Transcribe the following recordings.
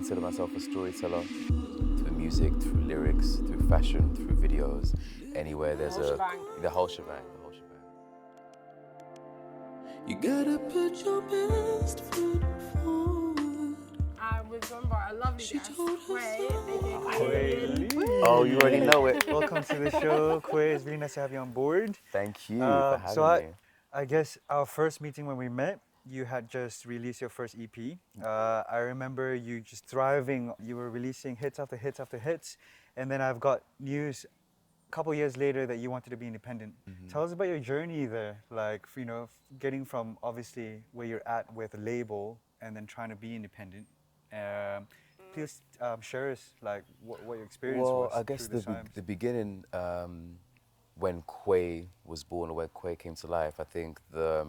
consider myself a storyteller through music, through lyrics, through fashion, through videos. Anywhere there's the whole shebang. You gotta put your best foot forward. I was joined by a lovely guest, Kwaye. Oh, you already know it. Welcome to the show, Kwaye. It's really nice to have you on board. Thank you for having me. I guess our first meeting when we met, you had just released your first EP. I remember you just thriving. You were releasing hits after hits after hits. And then I've got news a couple years later that you wanted to be independent. Tell us about your journey there. Like, you know, getting from obviously where you're at with a label and then trying to be independent. Please share us like what your experience was. Well, I guess the beginning, when Kwaye was born, or when Kwaye came to life, I think the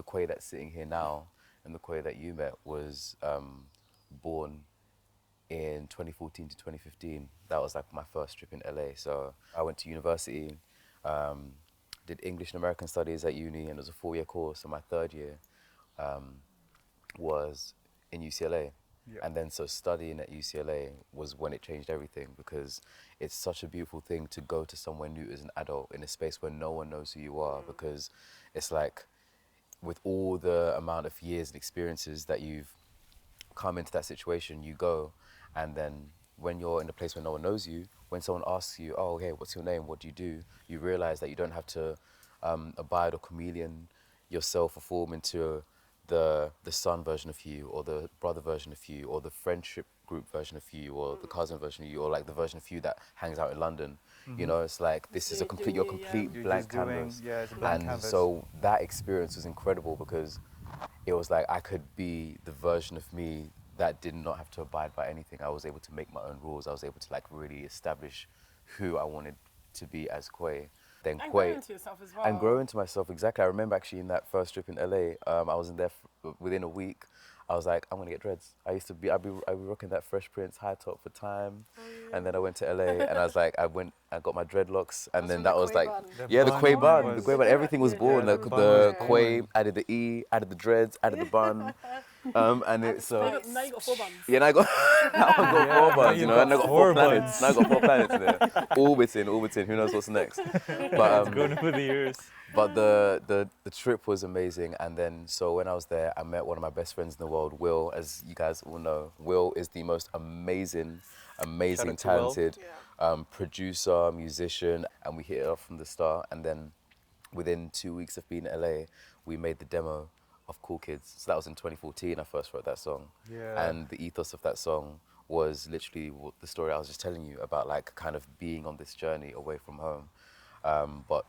Kwaye that's sitting here now and the Kwaye that you met was born in 2014 to 2015. That was like my first trip in LA. So I went to university, did English and American studies at uni, and it was a 4-year course. So my third year was in UCLA. Yeah. And then so studying at UCLA was when it changed everything, because it's such a beautiful thing to go to somewhere new as an adult in a space where no one knows who you are, because it's like with all the amount of years and experiences that you've come into that situation, you go, and then when you're in a place where no one knows you, when someone asks you, oh, hey, what's your name, what do, you realize that you don't have to abide or chameleon yourself or form into the son version of you, or the brother version of you, or the friendship group version of you, or the cousin version of you, or like the version of you that hangs out in London. You know, it's like this is your complete blank canvas. It's a blank canvas. So that experience was incredible, because it was like I could be the version of me that did not have to abide by anything. I was able to make my own rules. I was able to like really establish who I wanted to be as Kwaye. Then And Kwaye, grow into yourself as well. and grow into myself, exactly. I remember actually in that first trip in LA, I was in there within a week. I was like, I'm gonna get dreads. I'd be rocking that Fresh Prince high top for Time, and then I went to LA and I was like, I got my dreadlocks, and then that was like, the Kwaye bun, everything was born. The Kwaye, added the E, added the dreads, added the bun, and it's so. Now you got 4 buns. Yeah, now I got 4 buns, you know, and I got 4 planets. Now I got 4 planets there, orbiting. Who knows what's next? But it's grown over the years. But the trip was amazing, and then so when I was there, I met one of my best friends in the world, Will. As you guys all know, Will is the most amazing, talented producer, musician, and we hit it off from the start. And then within 2 weeks of being in LA, we made the demo of Cool Kids. So that was in 2014. I first wrote that song, and the ethos of that song was literally the story I was just telling you about, like kind of being on this journey away from home, but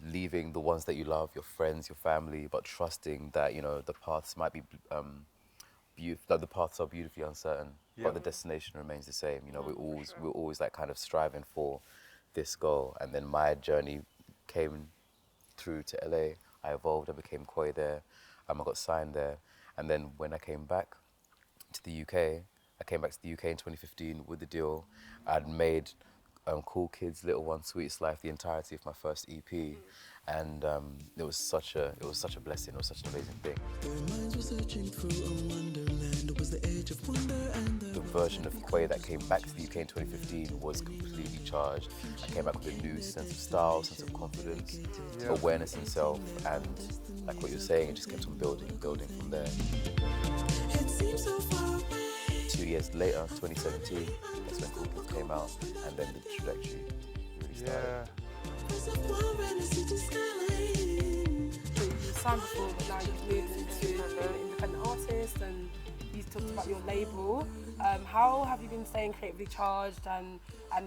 leaving the ones that you love, your friends, your family, but trusting that, you know, the paths might be that the paths are beautifully uncertain, but the destination remains the same. You know, we're always like kind of striving for this goal. And then my journey came through to LA. I evolved. I became Kwaye there. I got signed there. And then when I came back to the UK, I came back to the UK in 2015 with the deal. I'd made Cool Kids, Little One, Sweetest Life, the entirety of my first EP, and it was such a blessing. It was such an amazing thing. The version of Kwaye that came back to the UK in 2015 was completely charged. I came back with a new sense of style, sense of confidence, awareness in self, and like what you're saying, it just kept on building from there. 2 years later, 2017, that's when Cool Kids came out, and then the trajectory really started. You signed before, but now you've moved into an independent artist, and you talked about your label. How have you been staying creatively charged and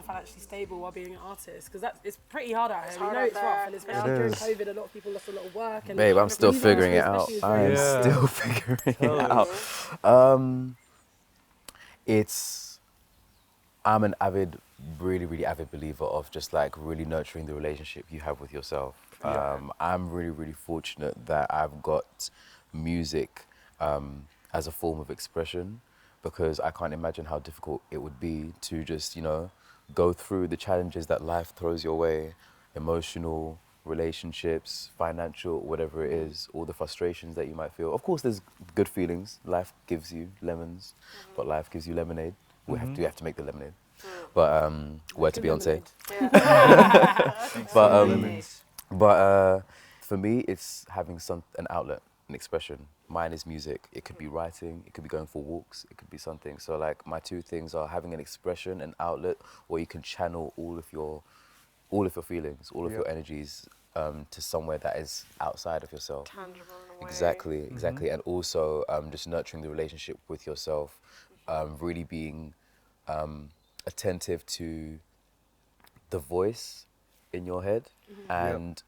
financially stable while being an artist? Because it's pretty hard out here. We know it's rough, and especially during COVID, a lot of people lost a lot of work. And babe, I'm still figuring it out. I am still figuring it out. I'm an really avid believer of just like really nurturing the relationship you have with yourself. I'm really fortunate that I've got music as a form of expression, because I can't imagine how difficult it would be to just, you know, go through the challenges that life throws your way, emotional, relationships, financial, whatever it is, all the frustrations that you might feel. Of course, there's good feelings. Life gives you lemons, but life gives you lemonade. We have to make the lemonade. But word to Beyonce. But for me, it's having an outlet, an expression. Mine is music. It could be writing. It could be going for walks. It could be something. So like my two things are having an expression, an outlet, where you can channel all of your feelings, all of your energies to somewhere that is outside of yourself. Tangible in a way. Exactly. And also just nurturing the relationship with yourself, really being attentive to the voice in your head and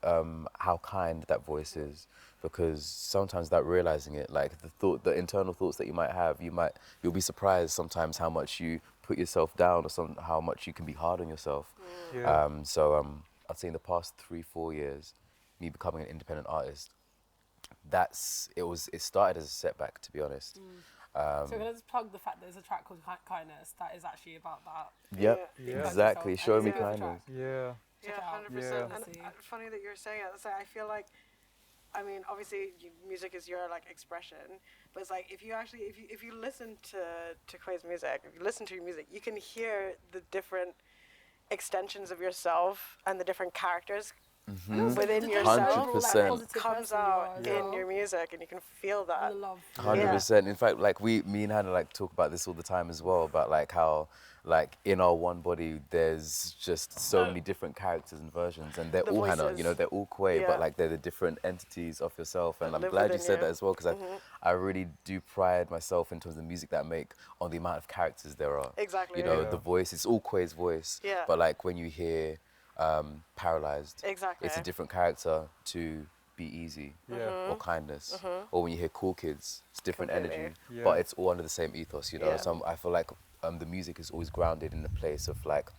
how kind that voice is, because sometimes without realizing it, like the internal thoughts that you might have, you'll be surprised sometimes how much you put yourself down, or how much you can be hard on yourself. I'd say in the past 3-4 years, me becoming an independent artist, it started as a setback, to be honest. So we're gonna just plug the fact that there's a track called Kindness that is actually about that. Yep, exactly. Show me It's a good kindness. track. Yeah, Check it out. 100%. Yeah. And funny that you're saying it. So I feel like, I mean, obviously, music is your like expression, but it's like if you listen to Kwaye's music, if you listen to your music, you can hear the different extensions of yourself and the different characters within yourself 100%. comes out in your music, and you can feel that. The love. 100%. In fact, like me and Hannah like talk about this all the time as well, about like how like in our one body there's just so many different characters and versions, and they're The all Hannah, voices. they're all Kwaye, Yeah. but like they're the different entities of yourself, and That I'm live glad you within said you. that as well, because I really do pride myself in terms of the music that I make on the amount of characters there are. Exactly. You know, Yeah. the voice, it's all Kwaye's voice, Yeah. but like when you hear Paralyzed, Exactly. it's a different character to Be Easy Yeah. or Kindness, or when you hear Cool Kids, it's different Completely. energy, Yeah. but it's all under the same ethos, you know. Yeah. So I feel like the music is always grounded in the place of like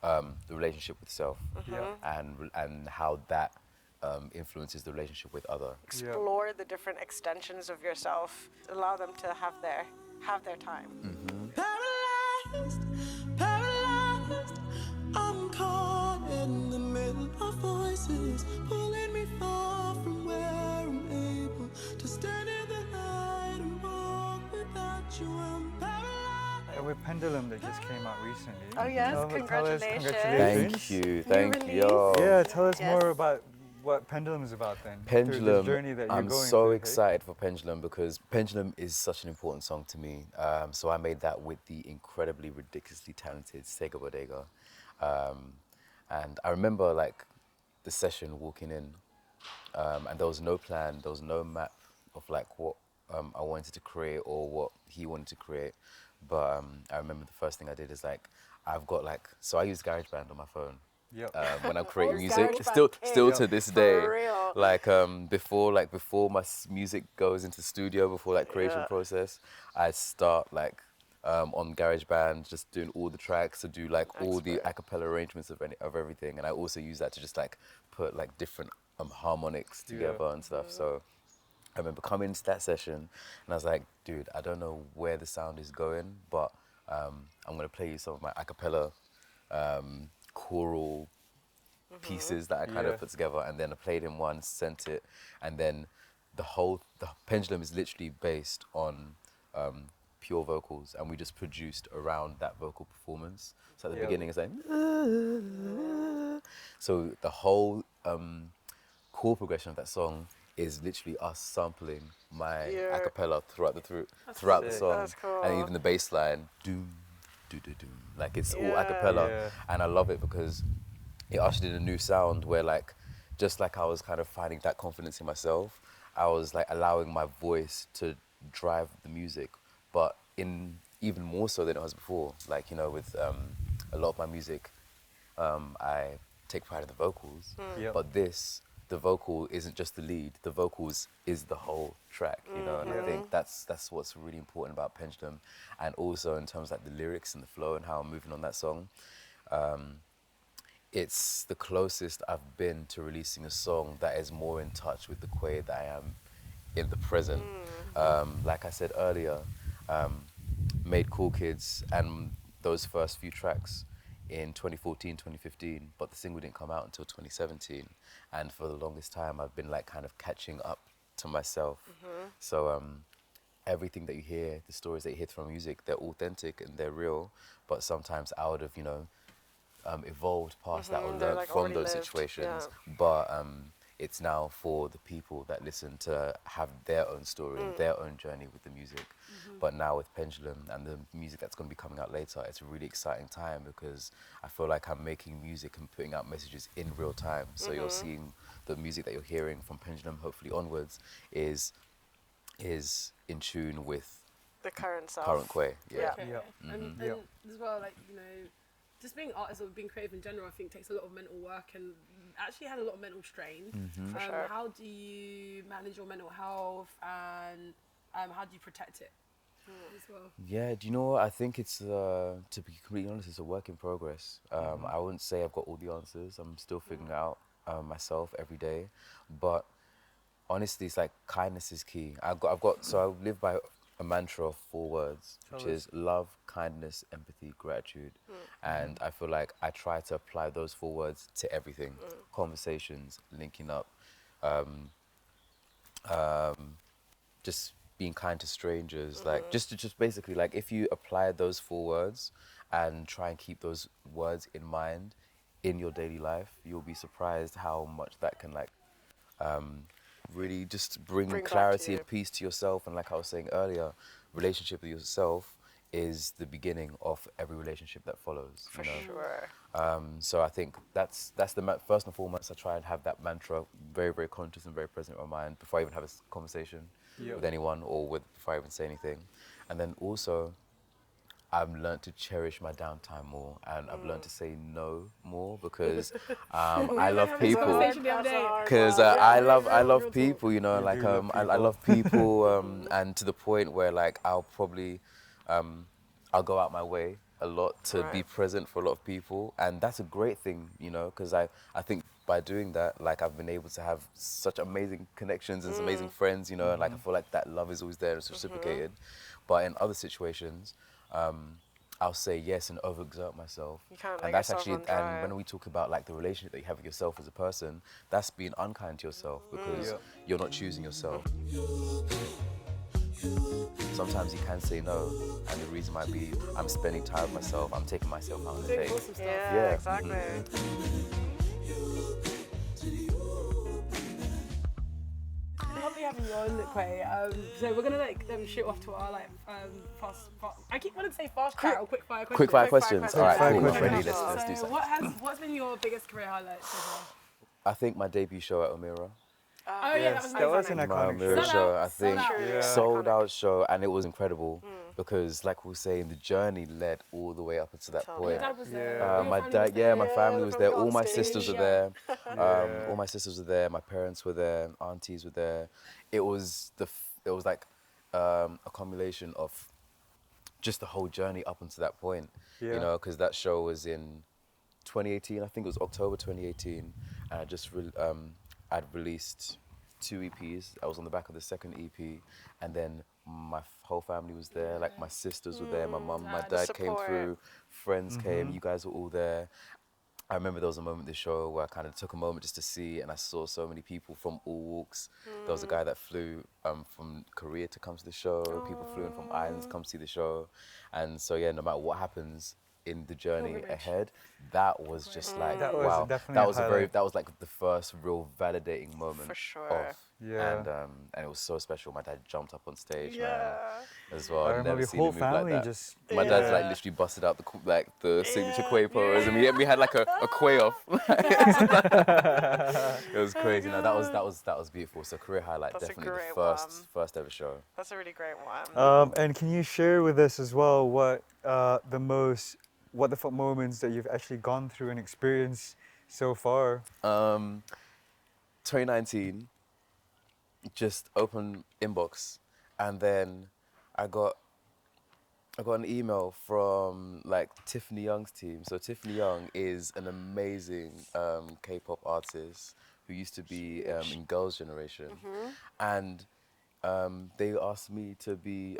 the relationship with self, Yeah. and how that influences the relationship with other. Explore the different extensions of yourself. Allow them to have their time. Paralyzed, paralyzed. I'm caught in the middle of voices pulling me far from where I'm able to stand in the light and walk without you. I'm paralyzed. With Pendulum that just came out recently. Oh, yes, Tell us congratulations. Thank you, thank release. you. Yo. Yeah, tell us Yes. more about what Pendulum is about then. through Pendulum, this journey that you're I'm going so through, excited for Pendulum, because Pendulum is such an important song to me. So I made that with the incredibly, ridiculously talented Sega Bodega. And I remember like the session walking in, and there was no plan, there was no map of like what I wanted to create or what he wanted to create. But I remember the first thing I did is like, so I use GarageBand on my phone. Yep. When I'm creating Oh, music, GarageBand still king. to this For day, real. like before my music goes into studio, before that creation Yeah. process, I start like on GarageBand, just doing all the tracks, to do like all the a cappella arrangements of everything, and I also use that to just like put like different harmonics together and stuff. So I remember coming into that session and I was like, dude, I don't know where the sound is going, but I'm gonna play you some of my a cappella choral pieces that I kind Yeah. of put together, and then I played him one, sent it, and then the Pendulum is literally based on pure vocals, and we just produced around that vocal performance. So at the Yeah. beginning it's like, so the whole chord progression of that song is literally us sampling my a cappella throughout the sick. song, That's cool. and even the bass line, doom, do do doom, like it's all a cappella, Yeah. and I love it because it ushered in a new sound where like, just like I was kind of finding that confidence in myself, I was like allowing my voice to drive the music, but in even more so than it was before. Like, you know, with a lot of my music, I take pride in the vocals, Yep. but the vocal isn't just the lead, the vocals is the whole track, you know, and I think that's what's really important about Pendulum, and also in terms of like the lyrics and the flow and how I'm moving on that song. It's the closest I've been to releasing a song that is more in touch with the Kwaye that I am in the present. Like I said earlier, made Cool Kids and those first few tracks in 2014, 2015, but the single didn't come out until 2017. And for the longest time, I've been like kind of catching up to myself. So everything that you hear, the stories that you hear from music, they're authentic and they're real, but sometimes I would have, evolved past that or They're, learned like, from already those lived, situations. yeah. But it's now for the people that listen to have their own story and their own journey with the music. But now with Pendulum and the music that's going to be coming out later, it's a really exciting time because I feel like I'm making music and putting out messages in real time. So you're seeing the music that you're hearing from Pendulum, hopefully onwards, is in tune with The current self. current Kwaye. Yeah. Okay. Yeah. And Yeah. as well, like, just being artists or being creative in general, I think takes a lot of mental work and actually has a lot of mental strain. For sure. How do you manage your mental health and how do you protect it as well? Yeah, do you know what? I think it's, to be completely honest, it's a work in progress. I wouldn't say I've got all the answers. I'm still figuring it out myself every day. But honestly, it's like kindness is key. So I live by a mantra of 4 words, which is love, kindness, empathy, gratitude. And I feel like I try to apply those 4 words to everything. Conversations, linking up, just being kind to strangers, like just basically like if you apply those 4 words and try and keep those words in mind in your daily life, you'll be surprised how much that can like really just bring Bring back to clarity you. and peace to yourself. And like I was saying earlier, relationship with yourself is the beginning of every relationship that follows. For you know? sure. So I think that's the first and foremost. I try and have that mantra very, very conscious and very present in my mind before I even have a conversation with anyone or before I even say anything. And then also, I've learned to cherish my downtime more, and I've learned to say no more because I love people. Conversation the other day. Because I love people, like do love I people. love people, and to the point where like I'll probably I'll go out my way a lot to be Right. present for a lot of people, and that's a great thing, because I think by doing that, like I've been able to have such amazing connections and some amazing friends, and like I feel like that love is always there and it's reciprocated. But in other situations, I'll say yes and overexert myself. You can't let And that's yourself actually, run dry. and when we talk about like the relationship that you have with yourself as a person, that's being unkind to yourself because Yeah. you're not choosing yourself. Sometimes you can say no, and the reason might be I'm spending time with myself, I'm taking myself out on a Doing date. awesome stuff. Yeah, exactly. Lovely having you on, Kwaye. So we're gonna shoot off to our fast. I keep wanting to say fast chat or quick fire questions. Quick fire Quick questions. fire All right, questions. cool. Quick I'm fire ready. questions. Let's do So something. what's been your biggest career highlight so far? I think my debut show at Omira. Oh yeah, that was that was amazing. an My iconic Omira Sold show, out, I think, sold out. Yeah. sold out show, and it was incredible because, like we were saying, the journey led all the way up until that Tell point. Your dad was there. Yeah. Your My family dad, was there. my Yeah, family the was family there. All on my stage. sisters were Yeah. there. Yeah. All my sisters were there. My parents were there. Aunties were there. It was like a combination of just the whole journey up until that point. Yeah. Because that show was in 2018. I think it was October 2018, and I'd released 2 EPs. I was on the back of the second EP, and then my whole family was there. Like my sisters were there, my mum, my Dad. dad came Support. through, friends came. You guys were all there. I remember there was a moment in the show where I kind of took a moment just to see, and I saw so many people from all walks. There was a guy that flew from Korea to come to the show. People flew in from Ireland to come see the show. And so, yeah, no matter what happens in the journey Pilgrimage. ahead, that was just like, That was wow. definitely That a was highlight. that was like the first real validating moment. For sure. Of, Yeah. and it was so special. My dad jumped up on stage, Yeah. man, as well. I I'd remember never your seen whole him move like family that. just. My dad's like Yeah. literally busted out the signature Yeah. Kwaye pose, and we had like a Kwaye off. It was crazy. No, that was beautiful. So career highlight, That's a definitely the great first ever show. That's a really great one. And can you share with us as well what the fuck moments that you've actually gone through and experienced so far? 2019, just open inbox, and then I got an email from like Tiffany Young's team. So Tiffany Young is an amazing K-pop artist who used to be in Girls' Generation, and they asked me to be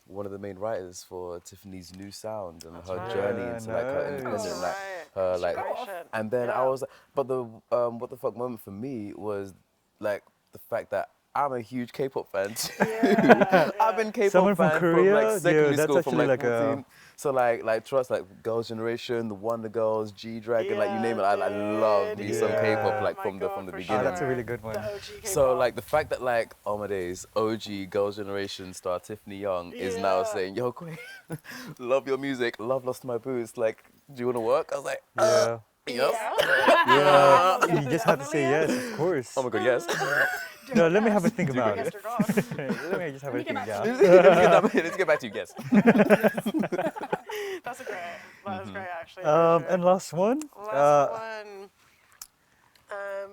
one of the main writers for Tiffany's new sound and her right. journey into like her Nice. independent, like Right. her like. Inspiration. And then I Yeah. was, but the what the fuck moment for me was like the fact that I'm a huge K-pop fan too. Yeah, I've been K-pop Someone from fan Korea? from like Yeah, secondary that's school from actually like like a- 14. So like trust like Girls' Generation, the Wonder Girls, G Dragon, like you name it. I love me some K-pop like my from the God, for beginning. that's a sure. really good one. The OG K-pop. So like the fact that like oh my days, OG Girls' Generation star Tiffany Young is now Yeah. saying, yo Quay, love your music, love Lost My Boots, like do you wanna work? I was like, Yeah. yes. Yeah. You just have to say yes, of course. Oh my god, yes. No, let me have a think about Yes it. or God. Let me just have a get think. back Yeah. Let's get back to you, yes. That's a great. That was great, actually. And last one. Last one.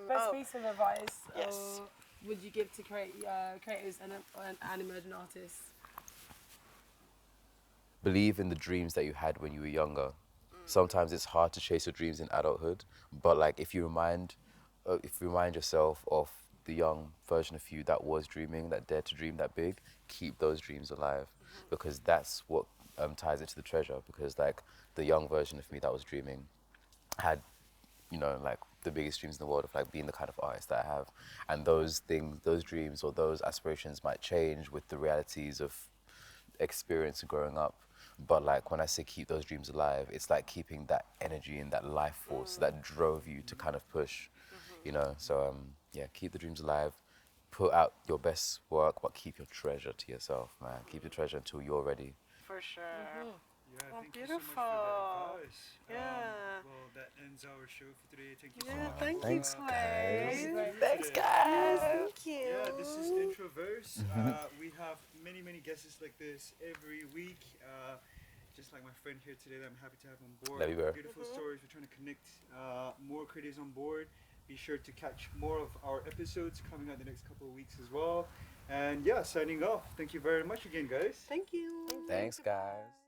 Best Oh, piece of advice Yes. would you give to creators and emerging artists? Believe in the dreams that you had when you were younger. Sometimes it's hard to chase your dreams in adulthood, but like if you remind yourself of the young version of you that was dreaming, that dared to dream that big, keep those dreams alive, because that's what ties into the treasure. Because like the young version of me that was dreaming had, you know, like the biggest dreams in the world of like being the kind of artist that I have, and those things, those dreams or those aspirations might change with the realities of experience and growing up. But like when I say keep those dreams alive, it's like keeping that energy and that life force that drove you to kind of push, you know. So yeah, keep the dreams alive, put out your best work, but keep your treasure to yourself, man. Keep your treasure until you're ready. for sure. Yeah, Oh, thank you so much for beautiful. that advice. Yeah. Well, that ends our show for today. Thank you so Yeah, much. thank Thanks, you, guys. Clay. Thanks, guys. Thank you. Yeah, this is Introverse. We have many guests like this every week. Just like my friend here today that I'm happy to have on board. Love you, bro. Beautiful stories. We're trying to connect more creators on board. Be sure to catch more of our episodes coming out the next couple of weeks as well. And yeah, signing off. Thank you very much again, guys. Thank you. Thanks, guys.